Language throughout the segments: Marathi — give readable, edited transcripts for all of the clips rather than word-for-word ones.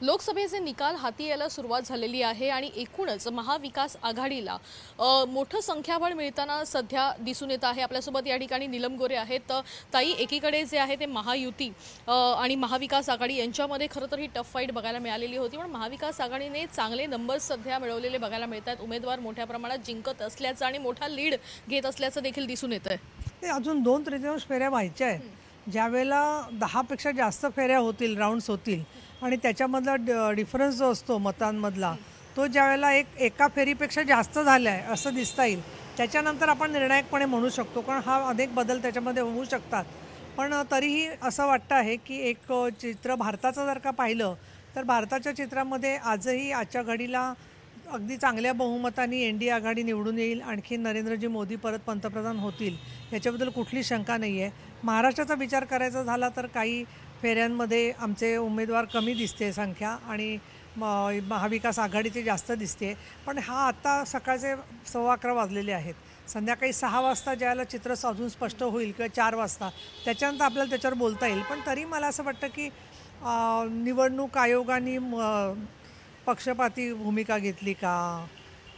लोकसभेचे निकाल हाती यायला सुरुवात झालेली आहे आणि एकूणच महाविकास आघाडीला मोठं संख्याबळ मिळताना सध्या दिसून येत आहे। आपल्यासोबत या ठिकाणी नीलम गोरे आहेत। तर ताई, एकीकडे जे आहे ते महायुती आणि महाविकास आघाडी यांच्यामध्ये खरं तर ही टफ फाईट बघायला मिळालेली होती, पण महाविकास आघाडीने चांगले नंबर्स सध्या मिळवलेले बघायला मिळतात। उमेदवार मोठ्या प्रमाणात जिंकत असल्याचं आणि मोठा लीड घेत असल्याचं देखील दिसून येतंय। ते अजून 2/3 फेऱ्या व्हायच्या आहेत। ज्यावेळेला 10पेक्षा जास्त फेऱ्या होतील, राऊंड्स होतील आणि त्याच्यामधला डिफरन्स जो असतो मतांमधला, तो ज्यावेळेला एका फेरीपेक्षा जास्त झाला आहे असं दिसता येईल, त्याच्यानंतर आपण निर्णायकपणे म्हणू शकतो, कारण हा अनेक बदल त्याच्यामध्ये होऊ शकतात। पण तरीही असं वाटतं आहे की एक चित्र भारताचं जर का पाहिलं तर भारताच्या चित्रामध्ये आजही आजच्या घडीला अगदी चांगल्या बहुमताने एनडीए आघाडी निवडून येईल। आणखी नरेंद्रजी मोदी परत पंतप्रधान होतील याच्याबद्दल कुठली शंका नाही आहे। महाराष्ट्राचा विचार करायचा झाला तर काही फेऱ्यांमध्ये आमचे उमेदवार कमी दिसते संख्या आणि महाविकास आघाडीची जास्त दिसते। पण हा आत्ता सकाळचे 11:15 वाजलेले आहेत। संध्याकाळी 6 वाजता ज्याला चित्र अजून स्पष्ट होईल किंवा 4 वाजता त्याच्यानंतर आपल्याला त्याच्यावर बोलता येईल। पण तरी मला असं वाटतं की निवडणूक आयोगाने पक्षपाती भूमिका घेतली का,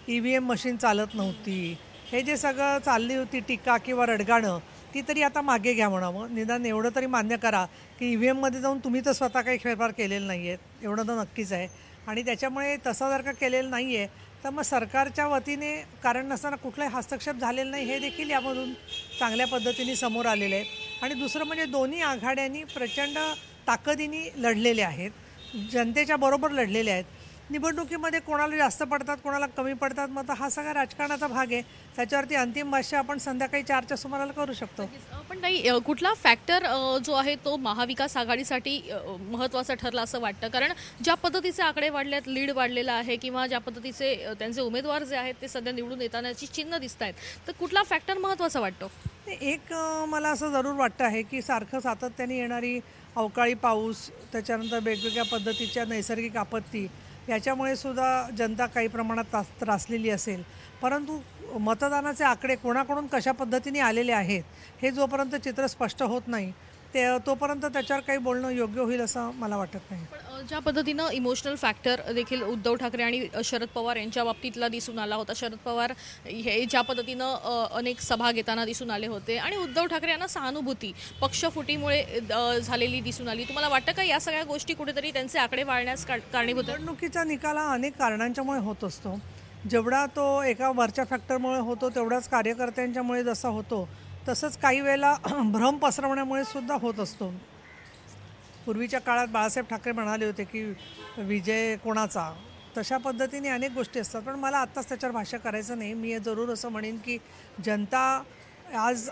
EVM मशीन चालत नव्हती, हे जे सगळं चालली होती टीका किंवा रडगाणं, ती तरी आता मागे घ्या म्हणावं। निदान एवढं तरी मान्य करा की EVMमध्ये जाऊन तुम्ही तर स्वतः काही फेरफार केलेलं नाही आहेत, एवढं तर नक्कीच आहे। आणि त्याच्यामुळे तसं जर का केलेलं नाही आहे तर मग सरकारच्या वतीने कारण नसताना कुठलाही हस्तक्षेप झालेला नाही, हे देखील यामधून चांगल्या पद्धतीने समोर आलेलं आहे। आणि दुसरं म्हणजे दोन्ही आघाड्यांनी प्रचंड ताकदीने लढलेले आहेत, जनतेच्या बरोबर लढलेले आहेत। निवडणुकीमध्ये कोणाला जास्त पडतात, कोणाला कमी पडतात, मग हा सगळा राजकारणाचा भाग आहे। त्याच्यावरती अंतिम भाष्य आपण संध्याकाळी 4च्या सुमाराला करू शकतो। पण नाही, कुठला फॅक्टर जो आहे तो महाविकास आघाडीसाठी महत्त्वाचा ठरला असं वाटतं? कारण ज्या पद्धतीचे आकडे वाढलेत, लीड वाढलेला आहे किंवा ज्या पद्धतीचे त्यांचे उमेदवार जे आहेत ते सध्या निवडून येतानाची चिन्ह दिसत आहेत, तर कुठला फॅक्टर महत्त्वाचा वाटतो? एक मला असं जरूर वाटतं आहे की सारखं सातत्याने येणारी अवकाळी पाऊस, त्याच्यानंतर वेगवेगळ्या पद्धतीच्या नैसर्गिक आपत्ती, याच्यामुळे सुद्धा जनता काही प्रमाणात त्रासलेली असेल। परंतु मतदानाचे आकडे कोणाकडून कशा पद्धतीने आलेले आहेत हे जोपर्यंत चित्र स्पष्ट होत नाही तोपर्यंत त्याच्यावर काही बोलणं योग्य होईल असं मला वाटत नाही। पण ज्या पद्धतीनं इमोशनल फॅक्टर देखील उद्धव ठाकरे आणि शरद पवार यांच्या बाबतीतला दिसून आला होता। शरद पवार हे ज्या पद्धतीनं अनेक सभा घेताना दिसून आले होते आणि उद्धव ठाकरे यांना सहानुभूती पक्षफुटीमुळे झालेली दिसून आली। तुम्हाला वाटतं का या सगळ्या गोष्टी कुठेतरी त्यांचे आकडे वाढण्यास कारणीभूत आहेत? निवडणुकीचा निकाल हा अनेक कारणांच्यामुळे होत असतो। जेवढा तो एका वरच्या फॅक्टरमुळे होतो तेवढाच कार्यकर्त्यांच्यामुळे जसा होतो तसंच काही वेळेला भ्रम पसरवण्यामुळे सुद्धा होत असतो। पूर्वीच्या काळात बाळासाहेब ठाकरे म्हणाले होते की विजय कोणाचा, तशा पद्धतीने अनेक गोष्टी असतात। पण मला आत्ताच त्याच्यावर भाष्य करायचं नाही। मी जरूर असं म्हणेन की जनता आज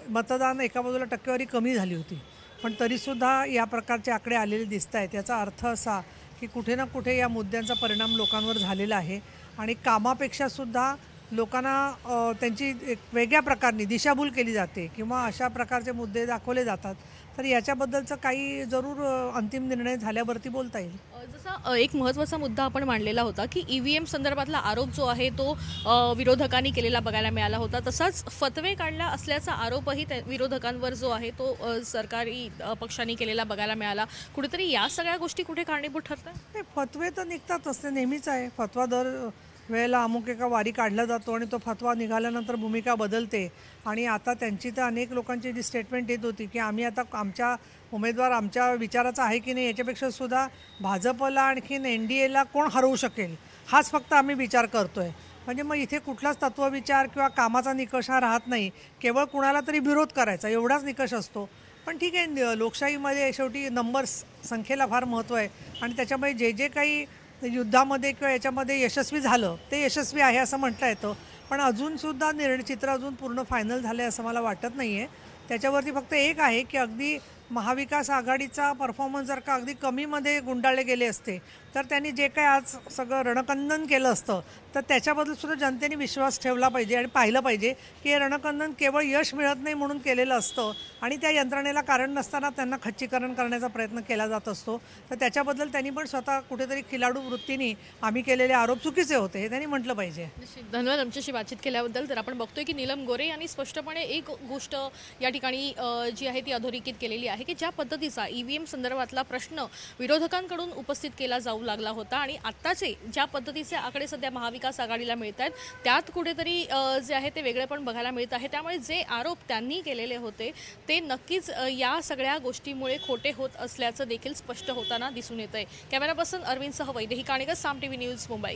मतदान एका बाजूला टक्केवारी कमी झाली होती, पण तरीसुद्धा या प्रकारचे आकडे आलेले दिसत आहेत। याचा अर्थ असा की कुठे ना कुठे या मुद्द्यांचा परिणाम लोकांवर झालेला आहे आणि कामापेक्षासुद्धा लोकांना त्यांची एक वेगळ्या प्रकारनी दिशाभूल केली जाते किंवा अशा प्रकारचे मुद्दे दाखवले जातात। तर याच्याबद्दलचं काही जरूर अंतिम निर्णय झाल्यावरती बोलता येईल। जसा एक महत्त्वाचा मुद्दा आपण मांडलेला होता की EVM संदर्भातला आरोप जो आहे तो विरोधकांनी केलेला बघायला मिळाला होता। तसाच फतवे काढला असल्याचा आरोपही विरोधकांवर जो आहे तो सरकारी पक्षांनी केलेला बघायला मिळाला। कुठेतरी या सगळ्या गोष्टी कुठे कारणीभूत ठरतात? ते फतवे तर निघतातच, ते नेहमीच आहे। फतवा दर वेळेला अमुक एका वारी काढला जातो आणि तो फतवा निघाल्यानंतर भूमिका बदलते। आणि आता त्यांची तर अनेक लोकांची जी स्टेटमेंट येत होती की आम्ही आता आमच्या उमेदवार आमच्या विचाराचा आहे की नाही याच्यापेक्षा सुद्धा भाजपला आणखीन NDAला कोण हरवू शकेल हाच फक्त आम्ही विचार करतो आहे। म्हणजे मग इथे कुठलाच तत्वविचार किंवा कामाचा निकष हा राहत नाही, केवळ कुणाला तरी विरोध करायचा एवढाच निकष असतो। पण ठीक आहे, लोकशाहीमध्ये शेवटी नंबर्स, संख्येला फार महत्त्व आहे आणि त्याच्यामुळे जे जे काही युद्धामध्ये किंवा याच्यामध्ये यशस्वी झालं ते यशस्वी आहे असं म्हटलं येतं। पण अजूनसुद्धा चित्र अजून पूर्ण फायनल झालं आहे असं मला वाटत नाही आहे। त्याच्यावरती फक्त एक आहे की अगदी महाविकास आघाडीचा परफॉर्मन्स जर का अगदी कमीमध्ये गुंडाळले गेले असते तर त्यांनी जे काही आज सगळं रणकंदन केलं असतं तर त्याच्याबद्दल सुद्धा जनतेने विश्वास ठेवला पाहिजे आणि पाहिलं पाहिजे की हे रणकंदन केवळ यश मिळत नाही म्हणून केलेलं असतं आणि त्या यंत्रणेला कारण नसताना त्यांना खच्चीकरण करण्याचा प्रयत्न केला जात असतो. तर त्याच्याबद्दल त्यांनी पण स्वतः कुठेतरी खिलाडू वृत्तीने आम्ही केलेले आरोप चुकीचे होते हे त्यांनी म्हटलं पाहिजे. धन्यवाद आमच्याशी बातचीत केल्याबद्दल. तर आपण बघतोय की नीलम गोरे यांनी स्पष्टपणे एक गोष्ट या ठिकाणी जी आहे ती अधोरेखित केलेली आहे की ज्या पद्धतीचा EVM संदर्भातला प्रश्न विरोधकांकडून उपस्थित केला जाऊ लागला होता आणि आत्ताचे ज्या पद्धतीचे आकडे सध्या महाविकास आघाडीला मिळत आहेत त्यात कुठेतरी जे आहे ते वेगळे पण बघायला मिळत आहे. त्यामुळे जे आरोप त्यांनी केलेले होते ते नक्कीच या सगळ्या गोष्टीमुळे खोटे होत असल्याचं देखील स्पष्ट होताना दिसून येत आहे. कॅमेरा पर्सन अरविंदसह वैदेही काणेकर, साम TV न्यूज, मुंबई.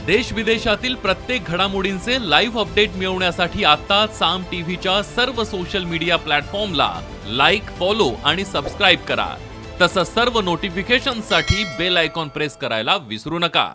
देश विदेशातील प्रत्येक घडामोडींचे लाईव्ह अपडेट मिळवण्यासाठी आता साम टीव्हीच्या सर्व सोशल मीडिया प्लॅटफॉर्मला लाईक, फॉलो आणि सबस्क्राईब करा. तसंच सर्व नोटिफिकेशनसाठी बेल आयकॉन प्रेस करायला विसरू नका.